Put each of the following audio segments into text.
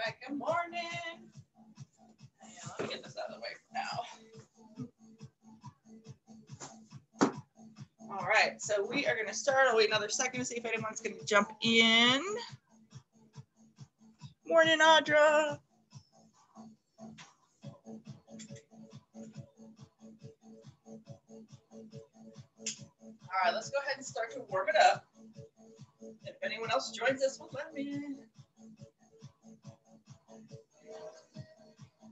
right, good morning. Let me get this out of the way for now. All right, so we are going to start. I'll wait another second to see if anyone's going to jump in. Morning, Audra. All right, let's go ahead and start to warm it up. If anyone else joins us, well, let me in.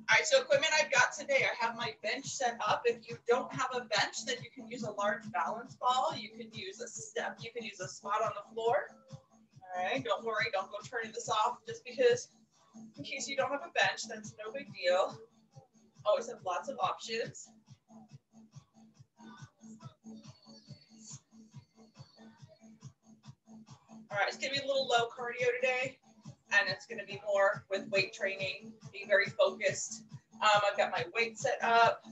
All right, so equipment I've got today, I have my bench set up. If you don't have a bench, then you can use a large balance ball. You can use a step. You can use a spot on the floor. All right, don't worry, don't go turning this off just because in case you don't have a bench, that's no big deal. Always have lots of options. All right, it's gonna be a little low cardio today, and it's gonna be more with weight training, be very focused. I've got my weight set up.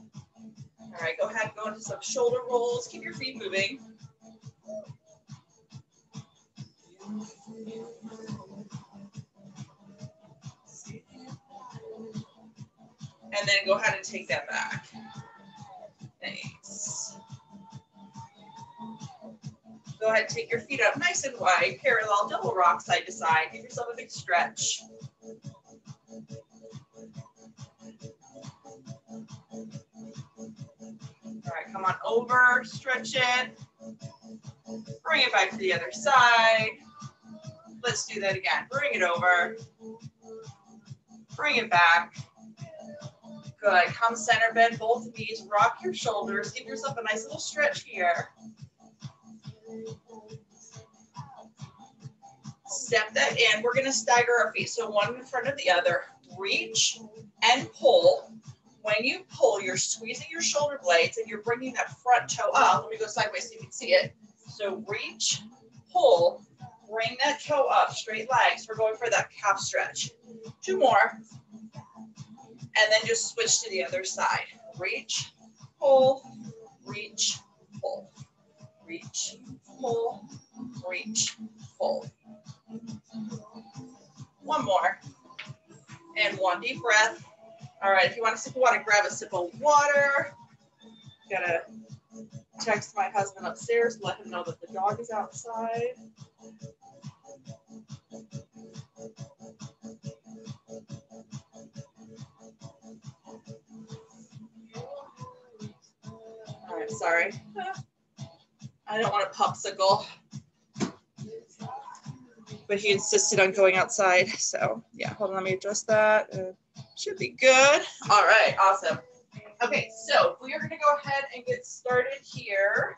All right, go ahead and go into some shoulder rolls. Keep your feet moving. And then go ahead and take that back. Nice. Go ahead and take your feet up nice and wide, parallel, double rock side to side. Give yourself a big stretch. All right, come on over, stretch it. Bring it back to the other side. Let's do that again. Bring it over. Bring it back. Good. Come center bend both knees. Rock your shoulders. Give yourself a nice little stretch here. Step that in. We're going to stagger our feet. So one in front of the other. Reach and pull. When you pull, you're squeezing your shoulder blades and you're bringing that front toe up. Let me go sideways so you can see it. So reach, pull, bring that toe up, straight legs. We're going for that calf stretch. Two more. And then just switch to the other side. Reach, pull, reach, pull. Reach, pull, reach, pull. One more. And one deep breath. All right, if you want a sip of water, grab a sip of water. Gotta text my husband upstairs, let him know that the dog is outside. All right, sorry. I don't want a popsicle. But he insisted on going outside. So yeah, hold on, let me adjust that. Should be good. All right, awesome. Okay, so we are gonna go ahead and get started here.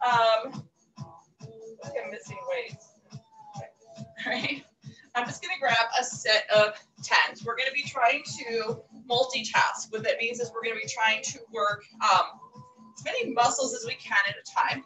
I think I'm missing weights. All right, I'm just gonna grab a set of 10s. We're gonna be trying to multitask. What that means is we're gonna be trying to work as many muscles as we can at a time.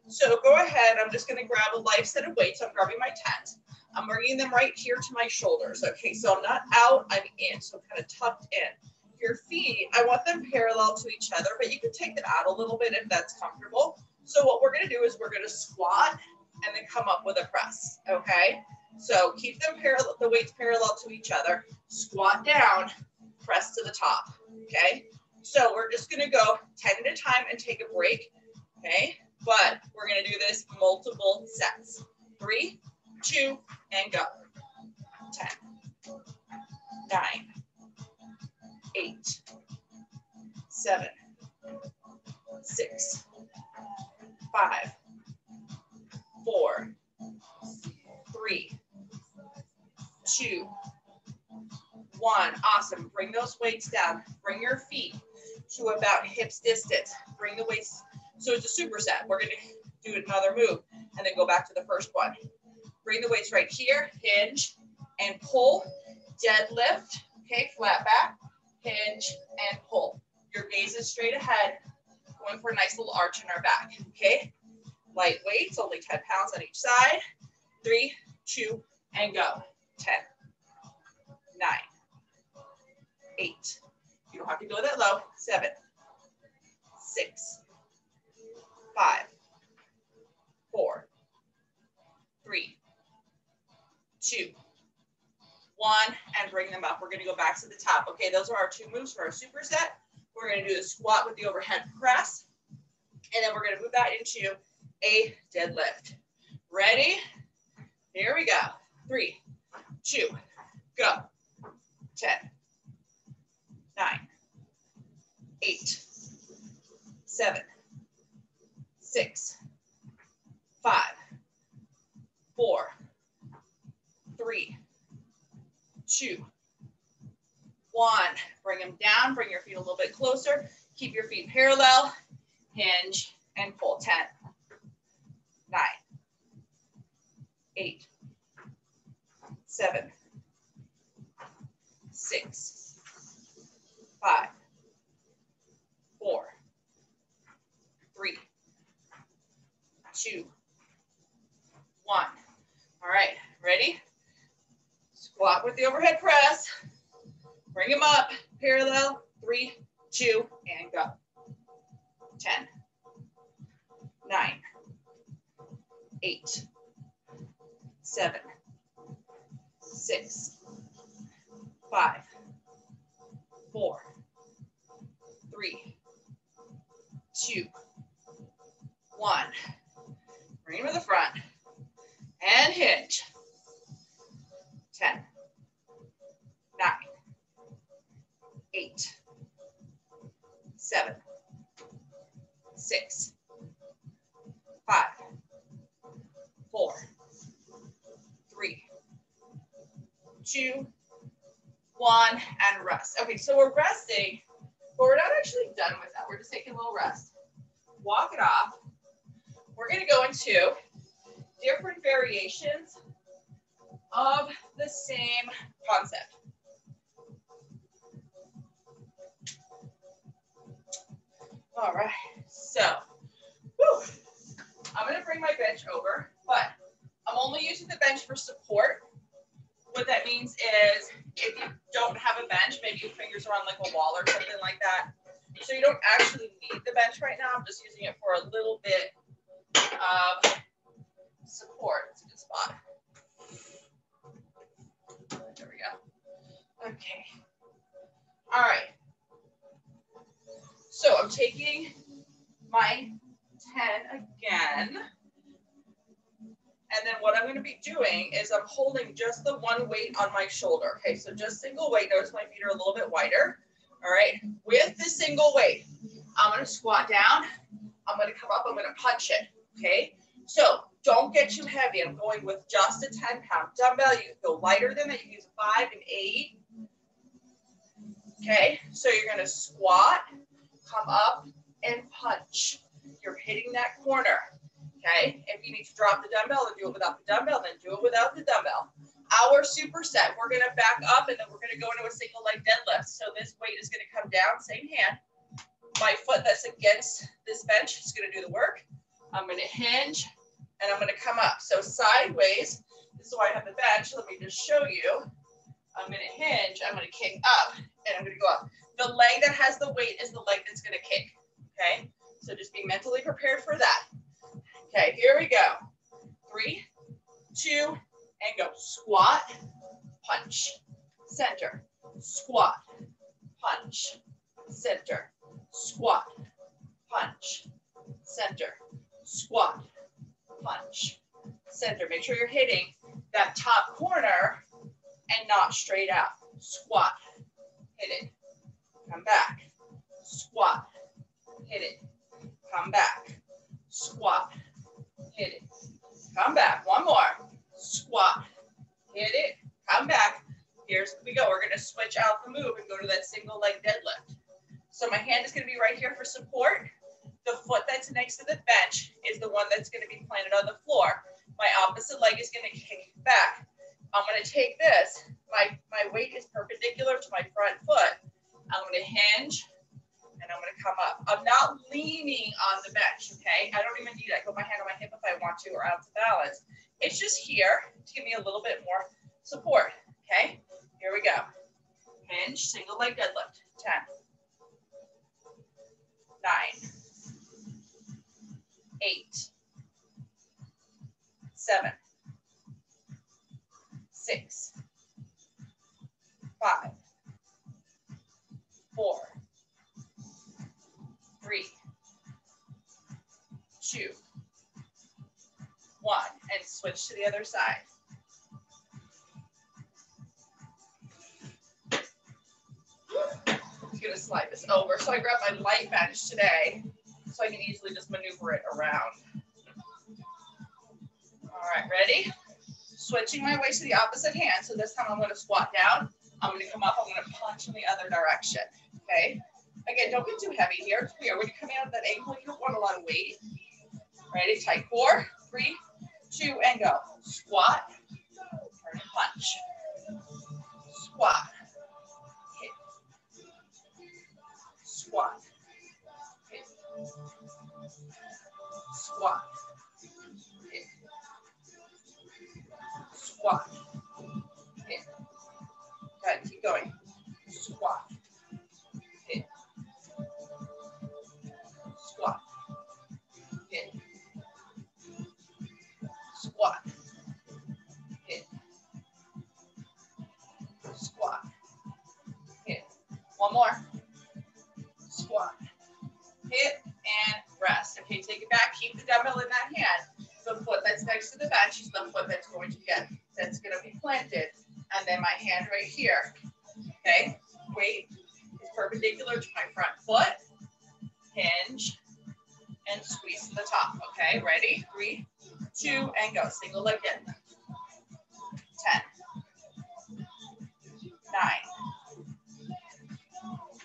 So go ahead, I'm just gonna grab a light set of weights. I'm grabbing my 10s. I'm bringing them right here to my shoulders. Okay, so I'm not out, I'm in, so I'm kind of tucked in. Your feet, I want them parallel to each other, but you can take them out a little bit if that's comfortable. So what we're gonna do is we're gonna squat and then come up with a press, okay? So keep them parallel, the weights parallel to each other. Squat down, press to the top, okay? So we're just gonna go 10 at a time and take a break, okay? But we're gonna do this multiple sets. 3, 2, and go. 10, 9, 8, 7, 6, 5, 4, 3, 2, 1. Awesome. Bring those weights down. Bring your feet to about hips distance. Bring the weights. So it's a superset. We're going to do another move and then go back to the first one. Bring the weights right here, hinge and pull, deadlift, okay, flat back, hinge and pull. Your gaze is straight ahead, going for a nice little arch in our back, okay? Light weights, only 10 pounds on each side. 3, 2, and go. 10, 9, 8. You don't have to go that low. 7, 6, 5, 4, 3, 2, one, and bring them up. We're gonna go back to the top. Okay, those are our 2 moves for our superset. We're gonna do the squat with the overhead press, and then we're gonna move that into a deadlift. Ready? Here we go. 3, 2, go. 10, 9, 8, 7, 6, 5, 4, 3, 2, 1. Bring them down. Bring your feet a little bit closer. Keep your feet parallel. Hinge and pull. 10, 9, 8, 7, 6, 5, 4, 3, 2, 1. All right, ready? Squat with the overhead press. Bring them up, parallel. 3, 2, and go. 10, 9, 8, 7, 6, 5, 4, 3, 2, 1. Bring them to the front and hinge. 10, 9, 8, 7, 6, 5, 4, 3, 2, 1, and rest. Okay, so we're resting, but we're not actually done with that. We're just taking a little rest. Walk it off. We're going to go into different variations of the same concept. All right, so I'm going to bring my bench over, but I'm only using the bench for support. What that means is if you don't have a bench, maybe your fingers are on like a wall or something like that. So you don't actually need the bench right now. I'm just using it for a little bit of support. It's a good spot. There we go. Okay. All right. So I'm taking my 10 again. And then what I'm going to be doing is I'm holding just the one weight on my shoulder. Okay, so just single weight. Notice my feet are a little bit wider. All right, with the single weight, I'm going to squat down. I'm going to come up. I'm going to punch it. Okay, so don't get too heavy. I'm going with just a 10-pound dumbbell. You can go lighter than that. You can use 5 and 8. Okay, so you're going to squat, come up, and punch. You're hitting that corner. Okay, if you need to drop the dumbbell and do it without the dumbbell, then do it without the dumbbell. Our superset, we're going to back up and then we're going to go into a single leg deadlift. So this weight is going to come down, same hand. My foot that's against this bench is going to do the work. I'm going to hinge and I'm going to come up. So sideways, this is why I have the bench. Let me just show you. I'm going to hinge, I'm going to kick up, and I'm going to go up. The leg that has the weight is the leg that's going to kick. Okay, so just be mentally prepared for that. Okay, here we go. 3, 2, and go. Squat, punch, center, squat, punch, center, squat, punch, center, squat, punch, center. Make sure you're hitting that top corner and not straight out. Squat, hit it, come back, squat, hit it, come back, squat, hit it, come back. One more. Squat, hit it, come back. Here's we go. We're going to switch out the move and go to that single leg deadlift. So my hand is going to be right here for support. The foot that's next to the bench is the one that's going to be planted on the floor. My opposite leg is going to kick back. I'm going to take this. My weight is perpendicular to my front foot. I'm going to hinge. And I'm going to come up. I'm not leaning on the bench, okay? I don't even need it. I put my hand on my hip if I want to or out to balance. It's just here to give me a little bit more support, okay? Here we go. Hinge, single leg deadlift. 10, 9, 8, 7, 6, 5, 4, 3, 2, 1, and switch to the other side. I'm gonna slide this over. So I grabbed my light bench today, so I can easily just maneuver it around. All right, ready? Switching my weight to the opposite hand. So this time I'm gonna squat down. I'm gonna come up, I'm gonna punch in the other direction, okay? Again, don't get too heavy here. It's weird, when you come out of that ankle, you don't want a lot of weight. Ready, tight, 4, 3, 2, and go. Squat, turn and punch. Squat, hit. Squat, hit. Squat, hit. Squat, hit. Good, keep going. Squat, hit. Squat, hit. Squat, hit. Squat, hit. One more. Squat, hit, and rest. Okay, take it back. Keep the dumbbell in that hand. The foot that's next to the bench is the foot that's going to be planted. And then my hand right here. Okay, weight is perpendicular to my front foot. Hinge and squeeze to the top. Okay, ready? 3, 2, and go. Single leg in. 10, 9,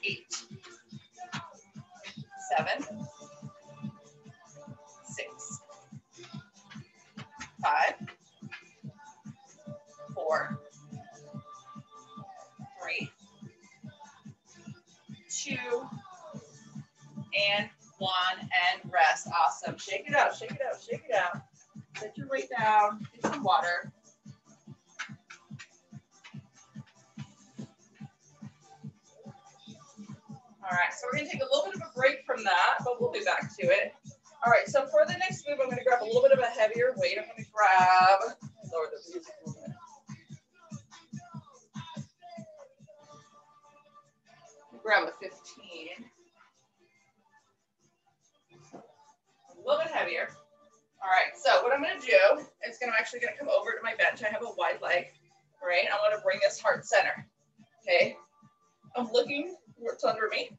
8, 7, 6, 5, 4, 3, 2, and 1, and rest. Awesome. Shake it out, shake it out, shake it out. Set your weight down, get some water. All right, so we're gonna take a little bit of a break from that, but we'll be back to it. All right, so for the next move, I'm gonna grab a little bit of a heavier weight. I'm gonna grab, lower the music a little bit. Grab a 15. A little bit heavier. All right, so what I'm gonna do is actually gonna come over to my bench. I have a wide leg, all right? I wanna bring this heart center, okay? I'm looking what's under me,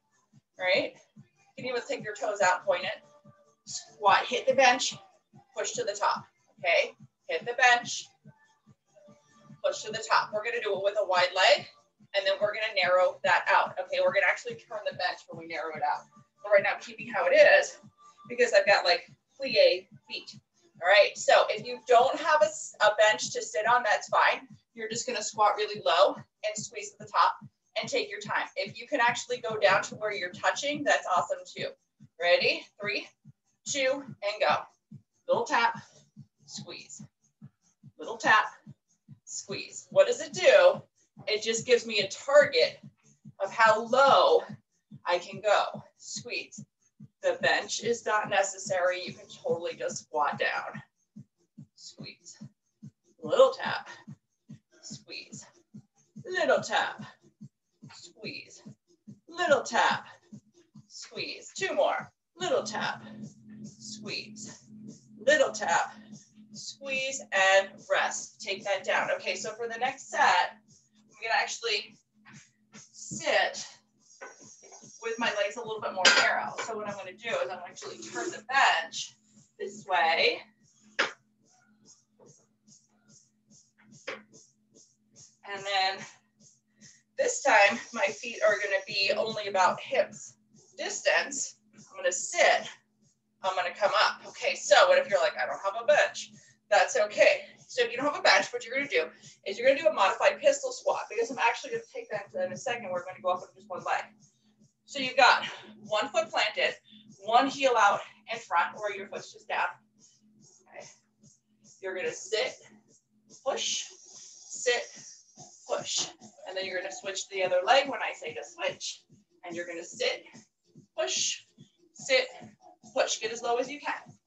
all right? You can even take your toes out, point it. Squat, hit the bench, push to the top, okay? Hit the bench, push to the top. We're gonna do it with a wide leg, and then we're gonna narrow that out, okay? We're gonna actually turn the bench when we narrow it out. But right now I'm keeping how it is because I've got like plie feet, all right? So if you don't have a bench to sit on, that's fine. You're just gonna squat really low and squeeze at the top and take your time. If you can actually go down to where you're touching, that's awesome too. Ready? 3, 2, and go. Little tap, squeeze. Little tap, squeeze. What does it do? It just gives me a target of how low I can go. Squeeze. The bench is not necessary. You can totally just squat down. Squeeze. Little tap, squeeze. Little tap, squeeze. Little tap, squeeze. 2 more. Little tap, squeeze. Little tap, squeeze, and rest. Take that down. Okay, so for the next set, I'm gonna actually sit with my legs a little bit more narrow. So what I'm gonna do is I'm gonna actually turn the bench this way. And then this time, my feet are gonna be only about hips distance. I'm gonna sit, I'm gonna come up. Okay, so what if you're like, I don't have a bench? That's okay. So if you don't have a bench, what you're gonna do is you're gonna do a modified pistol squat, because I'm actually gonna take that in a second. We're gonna go up with just one leg. So you've got 1 foot planted, 1 heel out in front, or your foot's just down. Okay. You're gonna sit, push, sit, push. And then you're gonna switch to the other leg when I say to switch. And you're gonna sit, push, sit, push. Get as low as you can.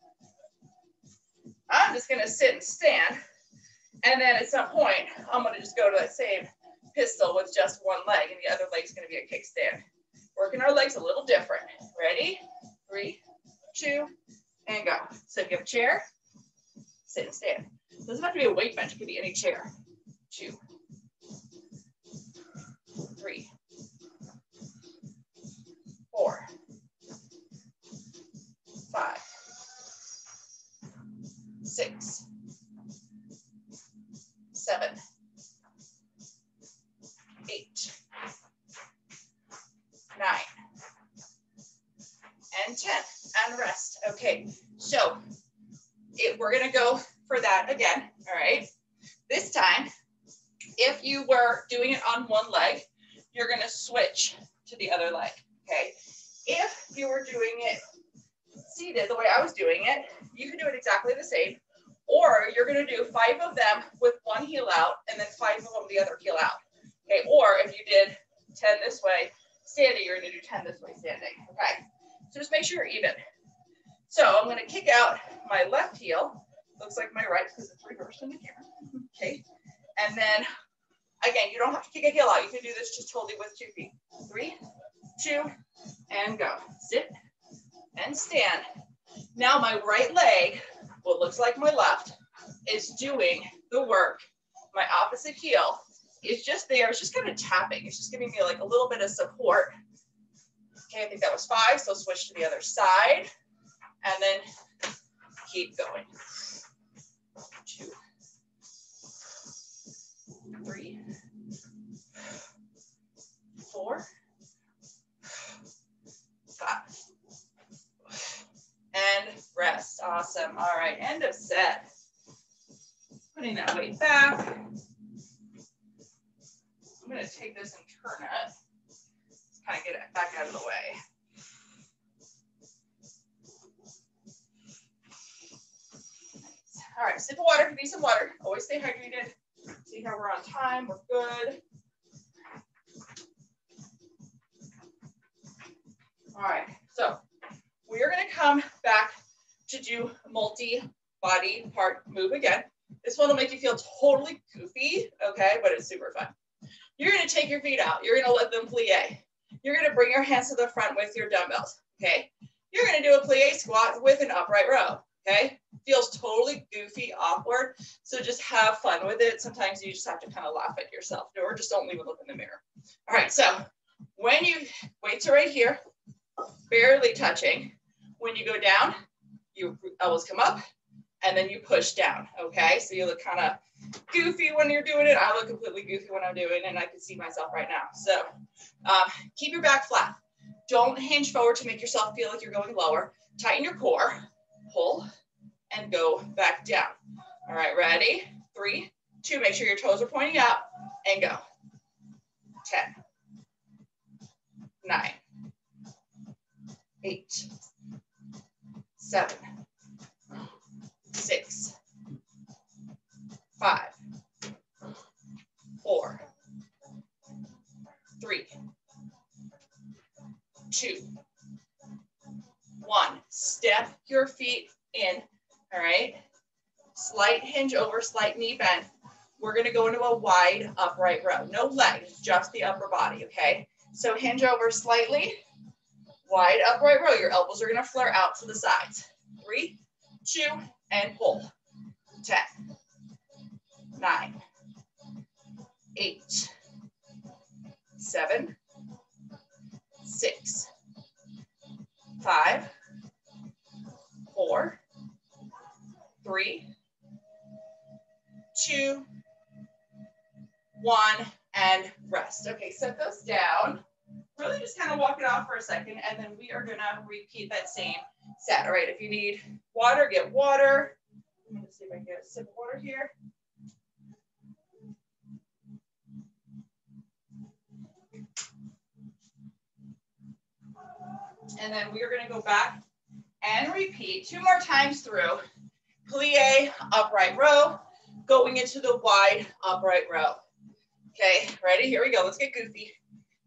I'm just gonna sit and stand. And then at some point, I'm gonna just go to that same pistol with just one leg, and the other leg's going to be a kickstand. Working our legs a little different. Ready? 3, 2, and go. So if you have a chair, sit and stand. It doesn't have to be a weight bench. It could be any chair. 2, 3, 4, 5, 6, 7, 8, 9, and 10, and rest. Okay, so we're gonna go for that again, all right? This time, if you were doing it on one leg, you're gonna switch to the other leg, okay? If you were doing it seated, the way I was doing it, you can do it exactly the same, or you're gonna do 5 of them with one heel out, and then 5 of them the other heel out, okay? Or if you did 10 this way, standing, you're gonna do 10 this way, standing, okay? So just make sure you're even. So I'm gonna kick out my left heel, looks like my right because it's reversed in the camera, okay? And then, again, you don't have to kick a heel out. You can do this just totally with 2 feet. 3, 2, and go. Sit and stand. Now my right leg, what looks like my left, is doing the work. My opposite heel is just there. It's just kind of tapping. It's just giving me like a little bit of support. Okay, I think that was 5, so switch to the other side. And then keep going. 2, 3, 4, 5. And rest. Awesome. All right, end of set. Putting that weight back. I'm going to take this and turn it. Kind of get it back out of the way. All right, sip of water. If you need some water, always stay hydrated. See how we're on time. We're good. All right, so we are going to come back to do multi-body part move again. This one will make you feel totally goofy, okay, but it's super fun. You're going to take your feet out. You're going to let them plie. You're going to bring your hands to the front with your dumbbells, okay? You're going to do a plie squat with an upright row, okay? Feels totally goofy, awkward, so just have fun with it. Sometimes you just have to kind of laugh at yourself, or just don't even look in the mirror. All right, so when you, weights are right here, barely touching. When you go down, your elbows come up, and then you push down, okay? So you look kind of goofy when you're doing it. I look completely goofy when I'm doing it, and I can see myself right now. So keep your back flat. Don't hinge forward to make yourself feel like you're going lower. Tighten your core, pull, and go back down. All right, ready? 3, 2, make sure your toes are pointing out, and go. 10, 9, 8, 7, 6, 5, 4, 3, 2, 1. Step your feet in, all right? Slight hinge over, slight knee bend. We're gonna go into a wide upright row. No legs, just the upper body, okay? So hinge over slightly, wide upright row. Your elbows are gonna flare out to the sides. 3, 2, and pull. 10, 9, 8, 7, 6, 5, 4, 3, 2, 1, and rest. Okay, set those down. Really just kind of walk it off for a second, and then we are gonna repeat that same set. All right, if you need water, get water. I'm gonna see if I can get a sip of water here. And then we are gonna go back and repeat 2 more times through. Plie, upright row, going into the wide upright row. Okay, ready? Here we go. Let's get goofy.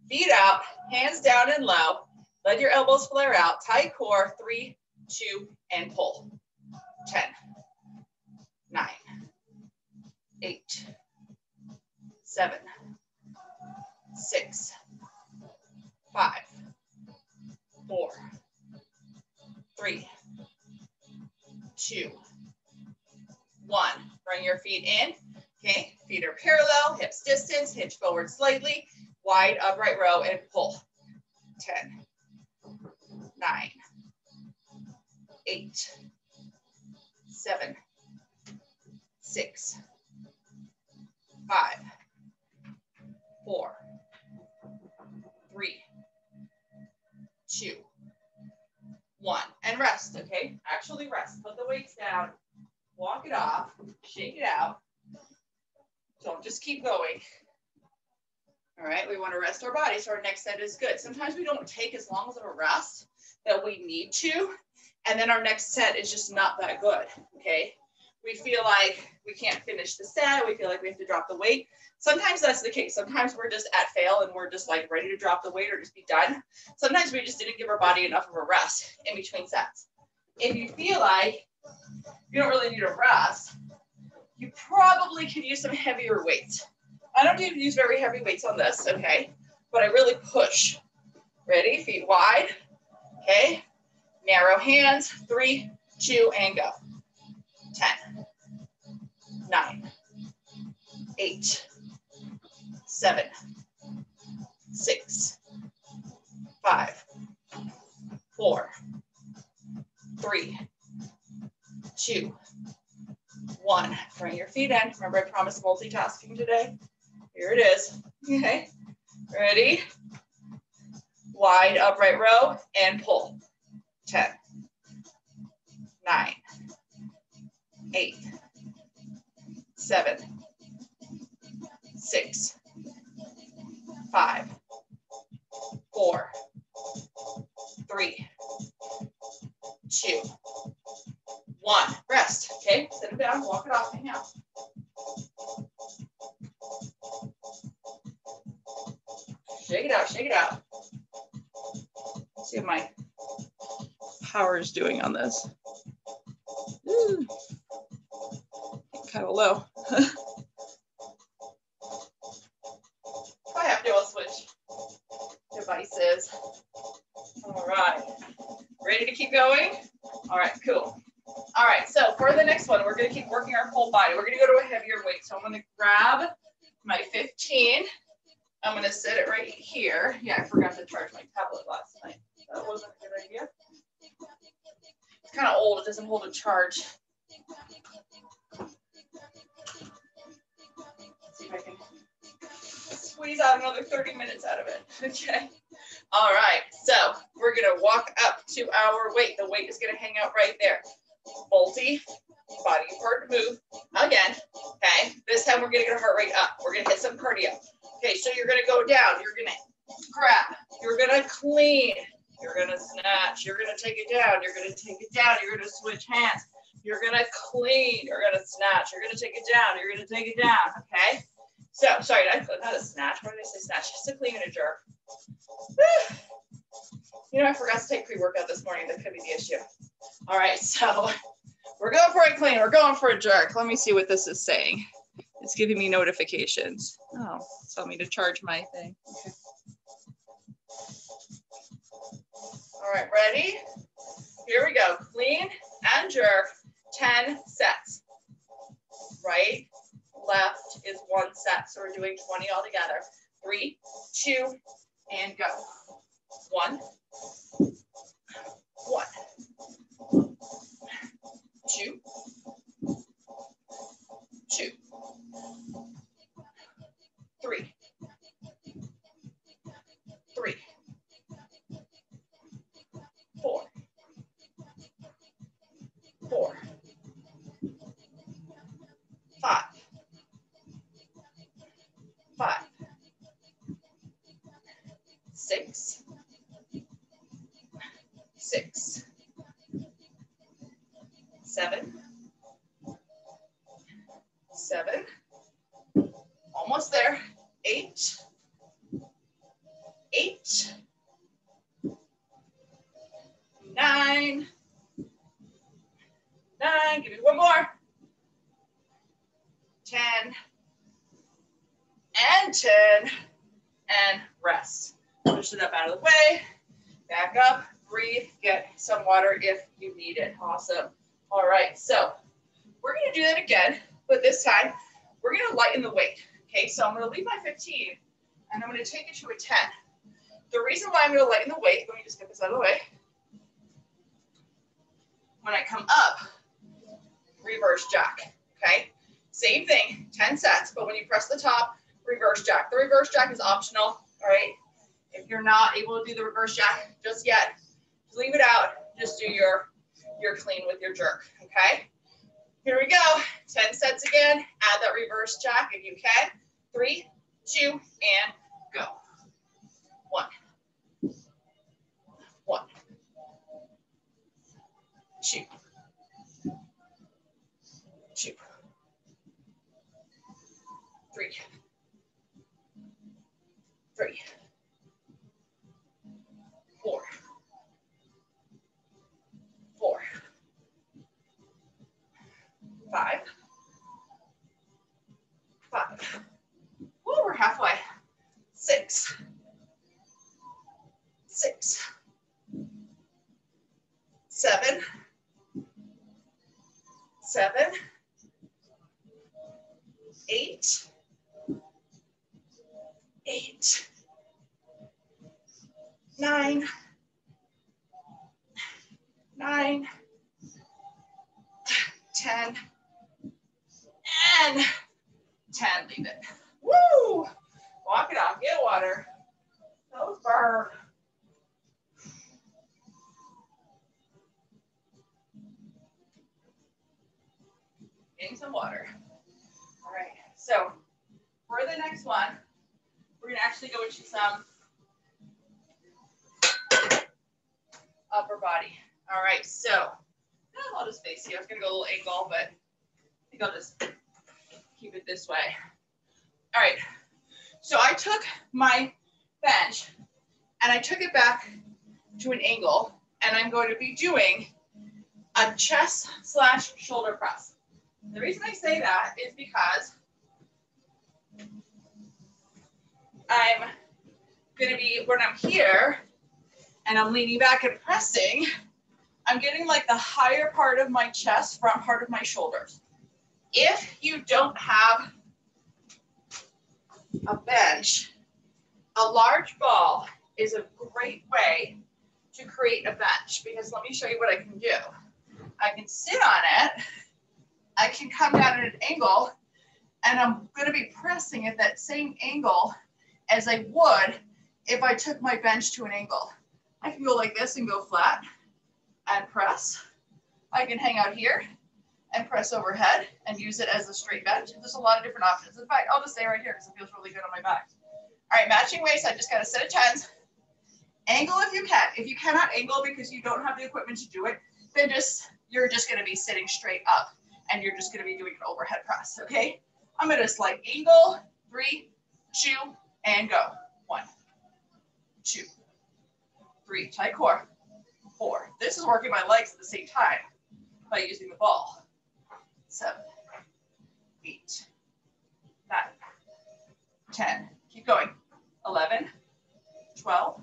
Feet out, hands down and low. Let your elbows flare out. Tight core. 3, 2, and pull. 10, 9, 8, 7, 6, 5, 4, 3, 2, 1. Bring your feet in. Okay, feet are parallel, hips distance, hinge forward slightly, wide upright row and pull. 10, 9, 8, 7, 6, 5, 4, 3, 2, 1. And rest, okay? Actually rest. Put the weights down, walk it off, shake it out. Don't just keep going. All right, we want to rest our body so our next set is good. Sometimes we don't take as long of a rest that we need to, and then our next set is just not that good, okay? We feel like we can't finish the set. We feel like we have to drop the weight. Sometimes that's the case. Sometimes we're just at fail and we're just like ready to drop the weight or just be done. Sometimes we just didn't give our body enough of a rest in between sets. If you feel like you don't really need a rest, you probably can use some heavier weights. I don't even use very heavy weights on this, okay? But I really push. Ready? Feet wide. Okay. Narrow hands. 3, 2, and go. 10, 9, 8, 7, 6, 5, 4, 3, 2, 1. Bring your feet in. Remember, I promised multitasking today. Here it is. Okay. Ready? Wide upright row and pull. 10, 9, 8, 7, 6, 5, 4, 3, 2, 1. Rest. Okay. Sit it down. Walk it off. Hang out. Shake it out. Shake it out. Let's see what my power is doing on this. Ooh. Kind of low. If I have to, I'll switch devices. All right. Ready to keep going? All right, cool. All right, so for the next one, we're going to keep working our whole body. We're going to go to a heavier weight. So I'm going to grab my 15. I'm going to set it right here. Yeah, I forgot to charge my tablet last night. That wasn't a good idea. It's kind of old. It doesn't hold a charge. Let's see if I can squeeze out another 30 minutes out of it. Okay. All right. So we're going to walk up to our weight. The weight is going to hang out right there. Multi body part move again. Okay. This time we're going to get our heart rate up. We're going to hit some cardio. Okay. So you're going to go down. You're going to grab. You're going to clean. You're going to snatch. You're going to take it down. You're going to take it down. You're going to switch hands. You're going to clean. You're going to snatch. You're going to take it down. You're going to take it down. Okay. So, sorry, not a snatch. What did I say? Snatch. Just a clean and a jerk. You know, I forgot to take pre-workout this morning. That could be the issue. All right. So we're going for a clean. We're going for a jerk. Let me see what this is saying. It's giving me notifications. Oh, it's telling me to charge my thing. Okay. All right, ready? Here we go. Clean and jerk, 10 sets. Right, left is 1 set. So we're doing 20 altogether. 3, 2, and go. 1, 1, 2, 2, 3, 3, 4, 4, 5, 5, 6, 6, 7, 7, almost there, 8, 8, 9, 9, give me one more, 10, and 10, and rest. Push it up out of the way, back up, breathe, get some water if you need it. Awesome. All right, so we're gonna do that again, but this time we're gonna lighten the weight. Okay, so I'm gonna leave my 15 and I'm gonna take it to a 10. The reason why I'm gonna lighten the weight, let me just get this out of the way. When I come up, reverse jack, okay? Same thing, 10 sets, but when you press the top, reverse jack. The reverse jack is optional, all right? If you're not able to do the reverse jack just yet, just leave it out. Just do your clean with your jerk, okay? Here we go, 10 sets again. Add that reverse jack if you can. 3, 2, and go. 1, 1, 2, 2, 3, 3, 4, 4, 5, 5. Woo, we're halfway. 6, 6, 7, 7, 8, 8, 9, 9, 10, and 10. Leave it. Woo! Walk it off. Get water. Those burn. Getting some water. All right. So for the next one, we're going to actually go into some upper body. All right. So I'll just face you. I was going to go a little angle, but I think I'll just keep it this way. All right. So I took my bench and I took it back to an angle, and I'm going to be doing a chest / shoulder press. The reason I say that is because I'm going to be, when I'm here and I'm leaning back and pressing, I'm getting like the higher part of my chest, front part of my shoulders. If you don't have a bench, a large ball is a great way to create a bench, because let me show you what I can do. I can sit on it, I can come down at an angle, and I'm going to be pressing at that same angle as I would if I took my bench to an angle. I can go like this and go flat and press. I can hang out here and press overhead and use it as a straight bench. There's a lot of different options. In fact, I'll just stay right here because it feels really good on my back. All right, matching waist. I just got a set of 10s. Angle if you can. If you cannot angle because you don't have the equipment to do it, then you're just going to be sitting straight up and you're just going to be doing an overhead press, okay? I'm going to slight angle, 3, 2, and go. 1, 2, 3, tight core, 4. This is working my legs at the same time by using the ball. 7, 8, 9, 10. Keep going. 11, 12,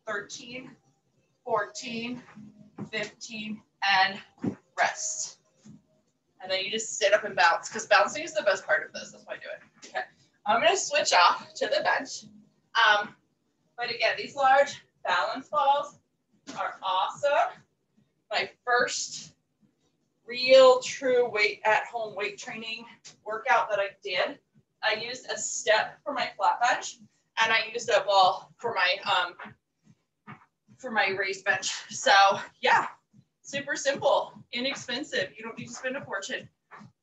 13, 14, 15, and rest. And then you just sit up and bounce, because bouncing is the best part of this. That's why I do it. Okay. I'm going to switch off to the bench. But again, these large balance balls are awesome. My first real true at-home weight training workout that I did, I used a step for my flat bench, and I used a ball for my raised bench. So yeah, super simple, inexpensive. You don't need to spend a fortune.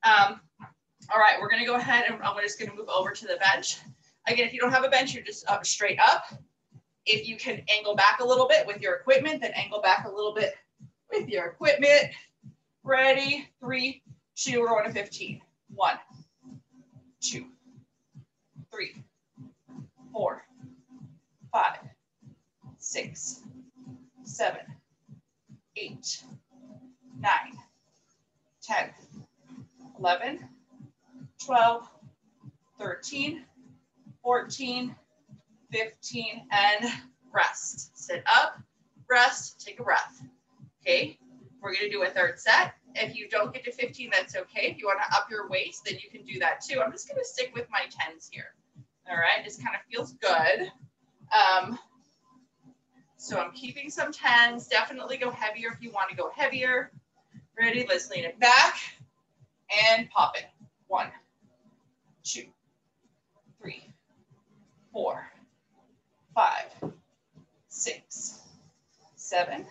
All right, we're gonna go ahead and I'm just gonna move over to the bench. Again, if you don't have a bench, you're just up straight up. If you can angle back a little bit with your equipment, then angle back a little bit with your equipment. Ready, 3, 2, we're going to 15. 1, 2, 3, 4, 5, 6, 7, 8, 9, 10, 11, 12, 13, 14, 15, and rest. Sit up, rest, take a breath. Okay, we're gonna do a third set. If you don't get to 15, that's okay. If you wanna up your weights, then you can do that too. I'm just gonna stick with my 10s here. All right, this kind of feels good. So I'm keeping some 10s. Definitely go heavier if you wanna go heavier. Ready, let's lean it back and pop it. 1, 2, 3, 4, 5, 6, 7,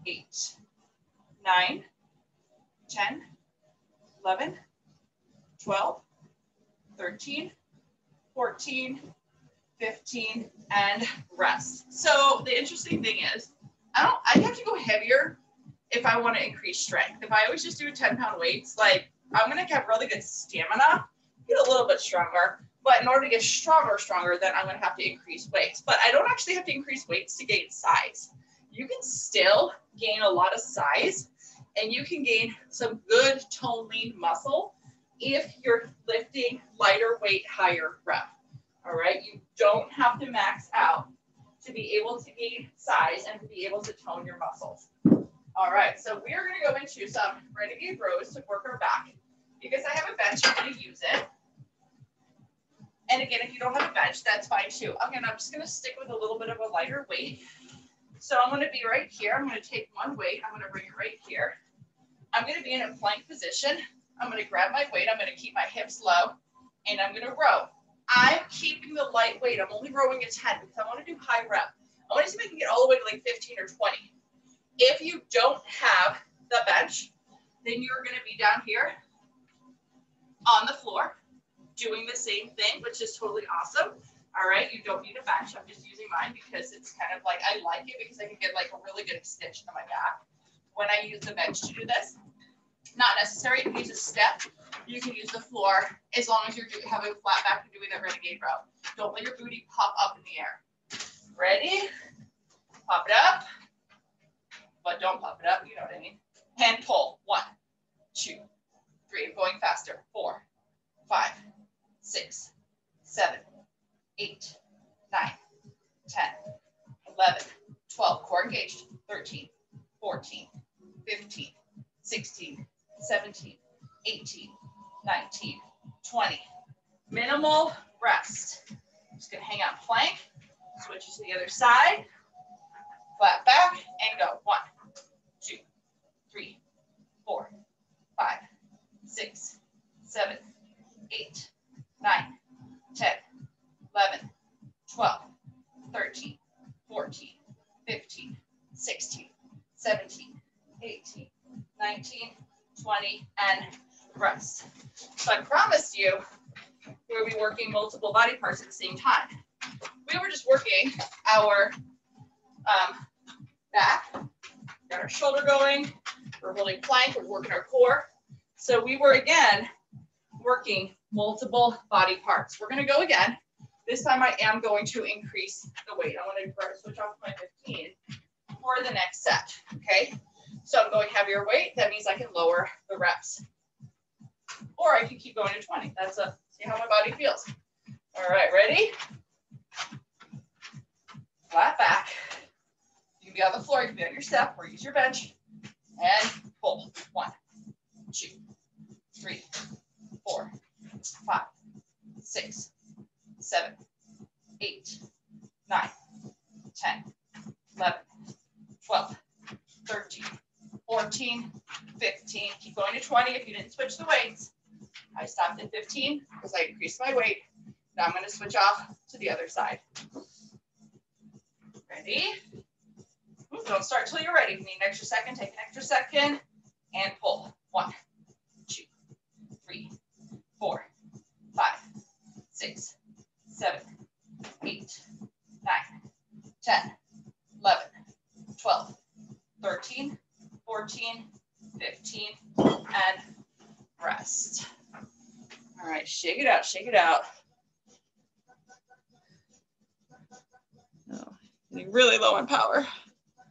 8, 9, 10, 11, 12, 13, 14, 15, and rest. So the interesting thing is, I have to go heavier if I want to increase strength. If I always just do 10-pound weights, like I'm going to have really good stamina, get a little bit stronger. But in order to get stronger, then I'm going to have to increase weights. But I don't actually have to increase weights to gain size. You can still gain a lot of size, and you can gain some good tone lean muscle if you're lifting lighter weight, higher rep. All right, you don't have to max out to be able to gain size and to be able to tone your muscles. All right, so we are going to go into some renegade rows to work our back. Because I have a bench, I'm going to use it. And again, if you don't have a bench, that's fine too. Again, I'm just going to stick with a little bit of a lighter weight. So I'm going to be right here. I'm going to take one weight. I'm going to bring it right here. I'm going to be in a plank position. I'm going to grab my weight. I'm going to keep my hips low, and I'm going to row. I'm keeping the light weight. I'm only rowing a 10 because I want to do high rep. I want to see if I can get all the way to like 15 or 20. If you don't have the bench, then you're going to be down here on the floor doing the same thing, which is totally awesome. All right, you don't need a bench. I'm just using mine because it's kind of like, I like it because I can get like a really good extension on my back when I use the bench to do this. Not necessary. You can use a step. You can use the floor as long as you're having a flat back and doing that renegade row. Don't let your booty pop up in the air. Ready? Pop it up. But don't pop it up, you know what I mean. Hand pull. 1, 2, 3. I'm going faster. 4, 5, 6, 7, 8, 9, 10, 11, 12. Core engaged. 13, 14, 15, 16, 17, 18, 19, 20. Minimal rest. I'm just going to hang out plank. Switch to the other side. Flat back and go. 1, 2, 3, 4, 5, 6, 7, 8, 9, 10, 11, 12, 13, 14, 15, 16, 17, 18, 19, 20, and rest. So I promised you we'll be working multiple body parts at the same time. We were just working our back, got our shoulder going, we're holding plank, we're working our core. So we were again working multiple body parts. We're going to go again. This time I am going to increase the weight. I want to switch off my 15 for the next set. Okay, so I'm going heavier weight. That means I can lower the reps, or I can keep going to 20. That's see how my body feels. All right, ready? Flat back. You can be on the floor, you can be on your step, or use your bench. And pull. 1, 2, 3, 4, 5, 6, 7, 8, 9, 10, 11, 12, 13, 14, 15. Keep going to 20 if you didn't switch the weights. I stopped at 15 because I increased my weight. Now I'm going to switch off to the other side. Ready? Don't start till you're ready. If you need an extra second, take an extra second and pull. 1, 2, 3, 4, 5, 6, 7, 8, 9, 10, 11, 12, 13, 14, 15, and rest. All right, shake it out, shake it out. Oh, getting really low on power.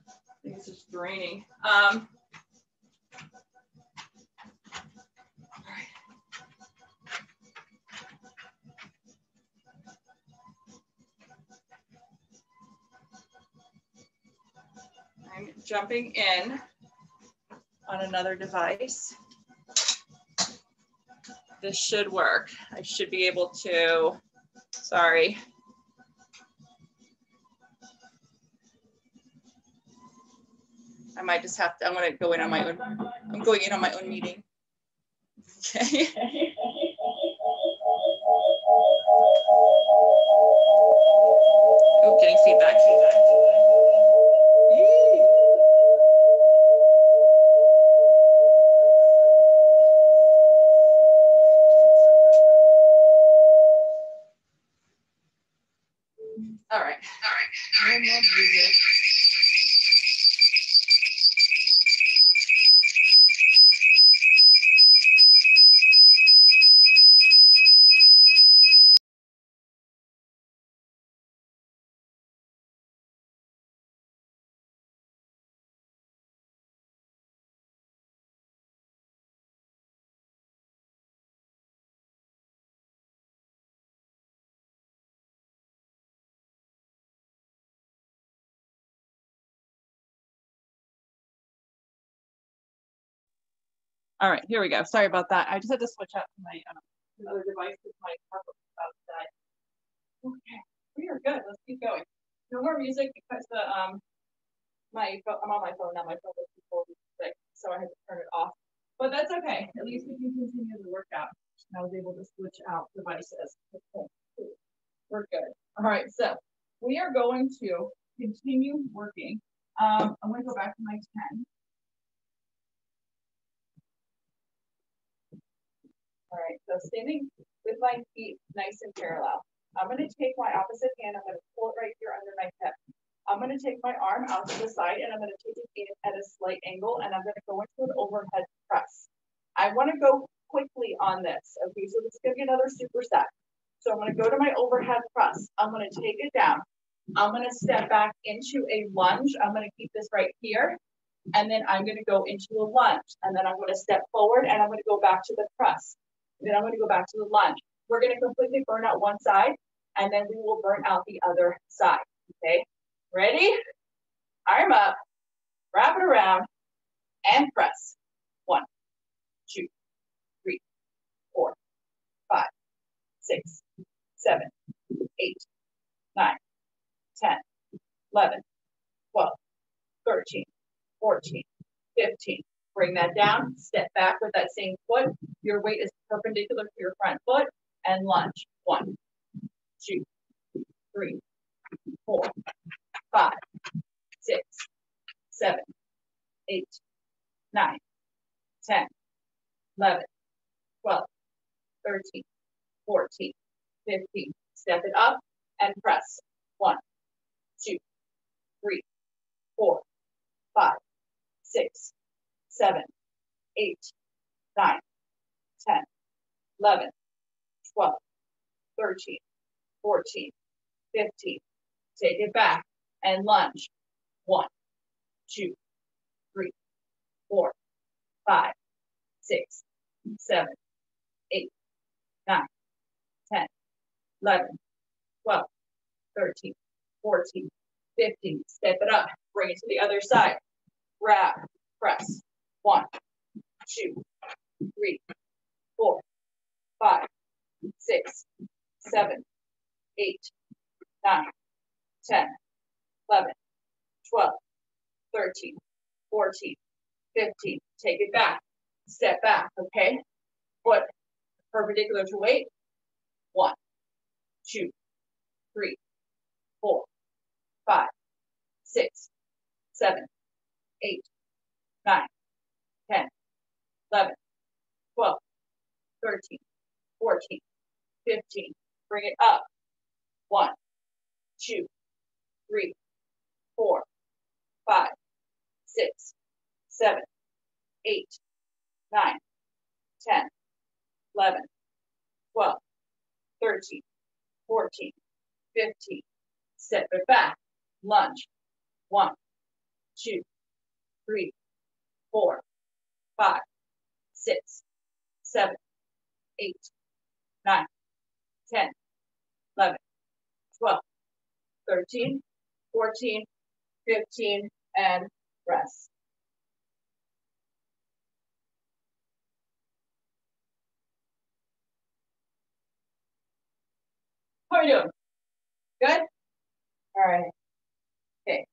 I think it's just draining. All right. jumping in on another device. This should work. I should be able to, sorry. I might just have to, I'm gonna go in on my own, I'm going in on my own meeting. Okay. Oh, getting feedback. All right. No more music. All right, here we go. Sorry about that. I just had to switch out to my other device with my tablet outside. Okay, we are good. Let's keep going. No more music because the I'm on my phone now. My phone is full of music, so I had to turn it off. But that's okay. At least we can continue the workout. I was able to switch out devices. Okay. We're good. All right, so we are going to continue working. I'm going to go back to my 10. All right, so standing with my feet nice and parallel. I'm going to take my opposite hand. I'm going to pull it right here under my hip. I'm going to take my arm out to the side and I'm going to take it in at a slight angle and I'm going to go into an overhead press. I want to go quickly on this. Okay, so this is going to be another superset. So I'm going to go to my overhead press. I'm going to take it down. I'm going to step back into a lunge. I'm going to keep this right here. And then I'm going to go into a lunge. And then I'm going to step forward and I'm going to go back to the press. Then I'm going to go back to the lunge. We're going to completely burn out one side and then we will burn out the other side. Okay, ready? Arm up, wrap it around and press. 1, 2, 3, 4, 5, 6, 7, 8, 9, 10, 11, 12, 13, 14, 15. Bring that down, step back with that same foot. Your weight is perpendicular to your front foot and lunge. 1, 2, 3, 4, 5, 6, 7, 8, 9, 10, 11, 12, 13, 14, 15. Step it up and press. 1, 2, 3, 4, 5, 6, 7, 8, 9, 10, 11, 12, 13, 14, 15. Take it back and lunge. 1, 2, 3, 4, 5, 6, 7, 8, 9, 10, 11, 12, 13, 14, 15. Step it up. Bring it to the other side. Grab, press. 1, 2, 3, 4, 5, 6, 7, 8, 9, 10, 11, 12, 13, 14, 15. Take it back. Step back, okay? Foot perpendicular to weight. 1, 2, 3, 4, 5, 6, 7, 8, 9, 10, 11, 12, 13, 14, 15. Bring it up. 1, 2, 3, 4, 5, 6, 7, 8, 9, 10, 11, 12, 13, 14, 15. Step it back. Lunge. 1, 2, 3, 4, 5, 6, 7, 8, 9, 10, 11, 12, 13, 14, 15, and rest. How are you doing? Good? All right. Okay.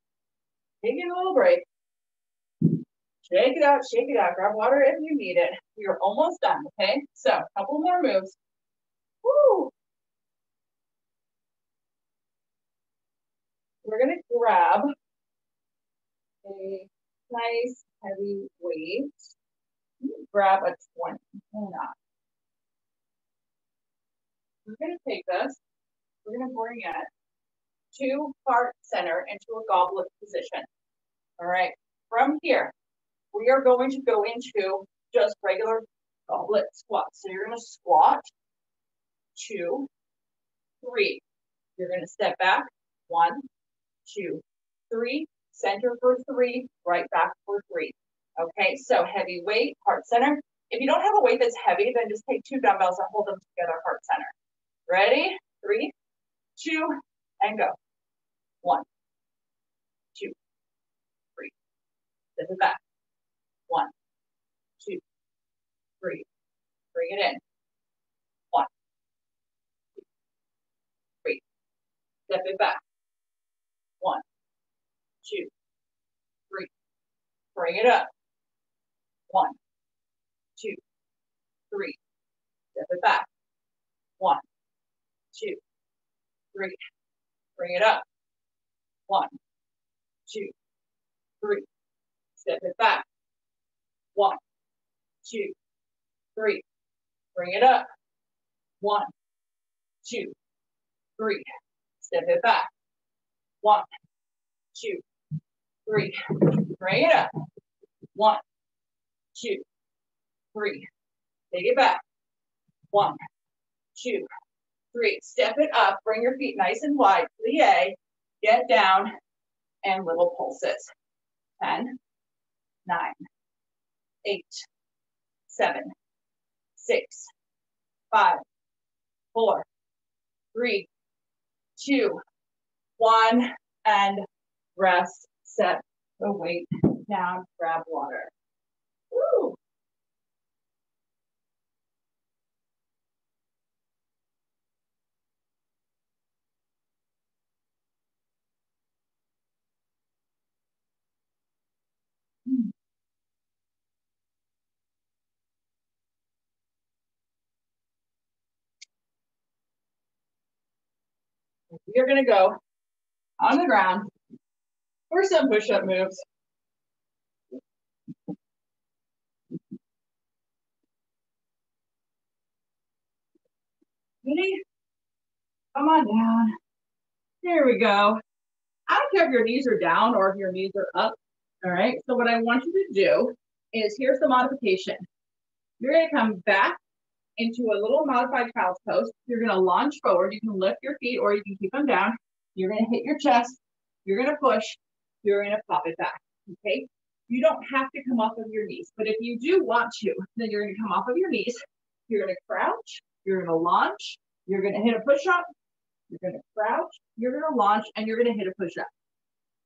Taking a little break. Shake it out, shake it out. Grab water if you need it. You're almost done, okay? So, a couple more moves. Woo! We're gonna grab a nice heavy weight. Grab a 20. Why not? We're gonna take this. We're gonna bring it to heart center into a goblet position. All right. From here, we are going to go into just regular goblet squats. So you're gonna squat, 2, 3. You're gonna step back, 1, 2, 3, center for 3, right back for 3. Okay, so heavy weight, heart center. If you don't have a weight that's heavy, then just take 2 dumbbells and hold them together, heart center. Ready? 3, 2, and go. 1, 2, 3. Step it back. 1, 2, 3. Bring it in. 1, 2, 3. Step it back. 1, 2, 3. Bring it up. 1, 2, 3. Step it back. 1, 2, 3. Bring it up. 1, 2, 3. Step it back. 1, 2, 3. Bring it up. 1, 2, 3. Step it back. 1, 2, 3. Bring it up. 1, 2, 3. Take it back. 1, 2, 3. Step it up. Bring your feet nice and wide. Plie. Get down and little pulses. 10, 9, 8, 7, 6, 5, 4, 3, 2, 1, and rest. Set the weight down. Grab water. Woo! You're going to go on the ground for some push-up moves. Ready? Come on down. Here we go. I don't care if your knees are down or if your knees are up. All right. So what I want you to do is, here's the modification. You're going to come back into a little modified child's pose. You're going to launch forward. You can lift your feet or you can keep them down. You're going to hit your chest. You're going to push. You're going to pop it back. Okay. You don't have to come off of your knees, but if you do want to, then you're going to come off of your knees. You're going to crouch. You're going to launch. You're going to hit a push-up. You're going to crouch. You're going to launch, and you're going to hit a push-up.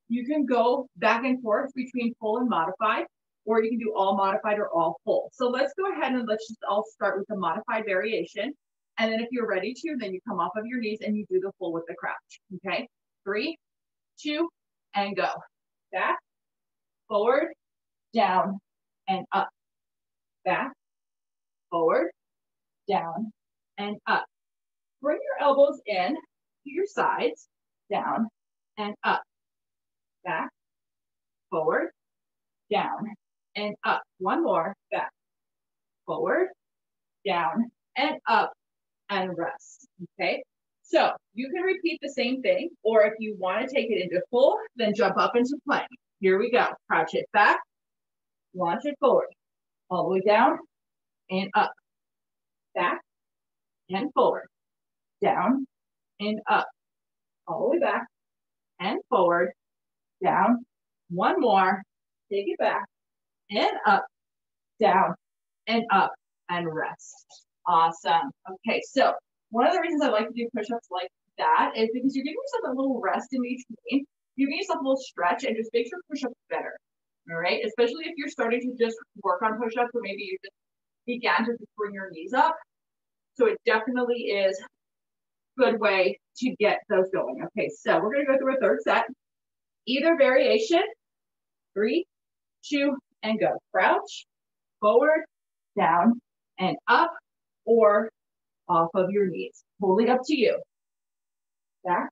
You can go back and forth between full and modified, or you can do all modified or all full. So let's go ahead and let's just all start with the modified variation. And then if you're ready to, then you come off of your knees and you do the full with the crouch. Okay. 3, 2, and go. Back, forward, down, and up. Back, forward, down, and up. Bring your elbows in to your sides, down, and up. Back, forward, down, and up. One more. Back, forward, down, and up, and rest. Okay. So you can repeat the same thing, or if you want to take it into full, then jump up into plank. Here we go. Crouch it back, launch it forward, all the way down and up, back and forward, down and up, all the way back and forward, down. One more. Take it back and up, down and up, and rest. Awesome. Okay, so one of the reasons I like to do push-ups like that is because you're giving yourself a little rest in between. You're giving yourself a little stretch and just makes your push-ups better. All right, especially if you're starting to just work on push-ups, or maybe you just began to just bring your knees up. So it definitely is a good way to get those going. Okay, so we're gonna go through a third set. Either variation, 3, 2, and go. Crouch, forward, down, and up, or off of your knees. Totally up to you. Back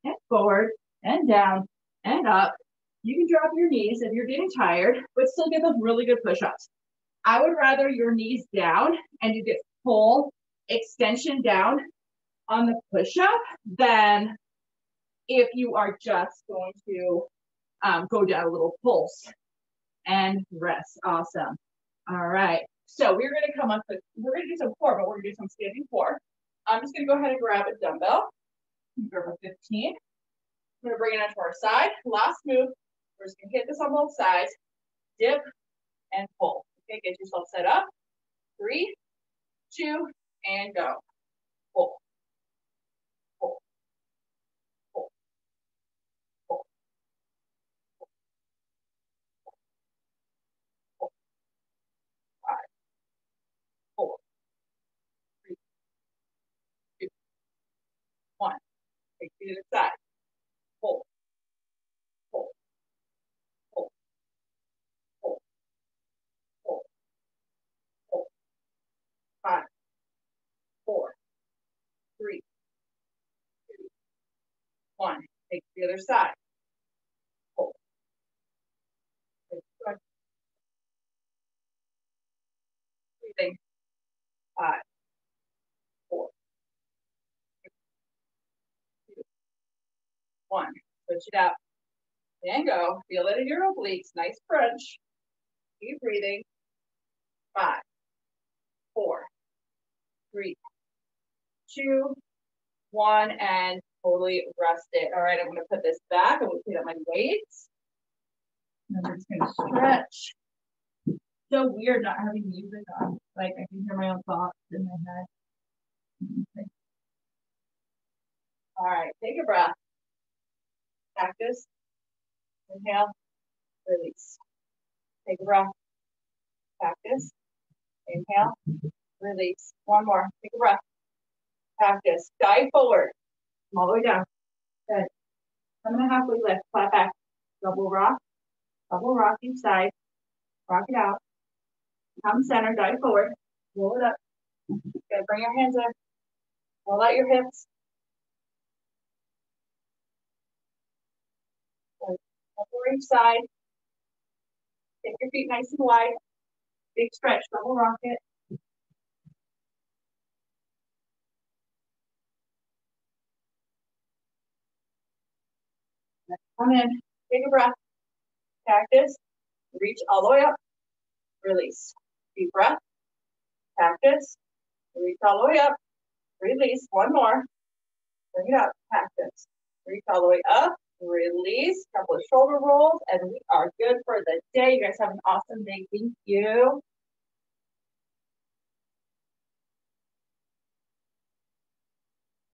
and forward and down and up. You can drop your knees if you're getting tired, but still get those really good push-ups. I would rather your knees down and you get full extension down on the push-up than if you are just going to go down a little pulse and rest. Awesome. All right. So we're going to come up with, we're going to do some core, but we're going to do some standing core. I'm just going to go ahead and grab a dumbbell. Grab a 15. I'm going to bring it onto our side. Last move. We're just going to hit this on both sides. Dip and pull. Okay, get yourself set up. 3, 2, and go. Pull. Pull. Pull. Pull. Pull. 5, 4, 3, 2, 1. Take it to the side. Pull. Pull. Pull. Pull. Pull. Pull. 5, 4, 3, 2, 1. Take the other side. Pull. Breathing. 5, 4, 3, 2, 1. Switch it out. And go. Feel it in your obliques. Nice crunch. Keep breathing. 5, 4, 3, 2, 1, and totally rest it. All right, I'm going to put this back. I'm going to pick up my weights. And I'm just going to stretch. So weird not having music on. Like I can hear my own thoughts in my head. Okay. All right, take a breath. Cactus. Inhale. Release. Take a breath. Cactus. Inhale. Release. One more. Take a breath. Cactus. Dive forward. All the way down. Good. I'm going to halfway lift. Flat back. Double rock. Double rock each side. Rock it out. Come center. Dive forward. Roll it up. Good. Bring your hands in. Roll out your hips. Good. Over each side. Take your feet nice and wide. Big stretch. Double rock it. Come in. Take a breath. Cactus. Reach all the way up. Release. Deep breath. Cactus. Reach all the way up. Release. One more. Bring it up. Cactus. Reach all the way up. Release. Couple of shoulder rolls. And we are good for the day. You guys have an awesome day. Thank you.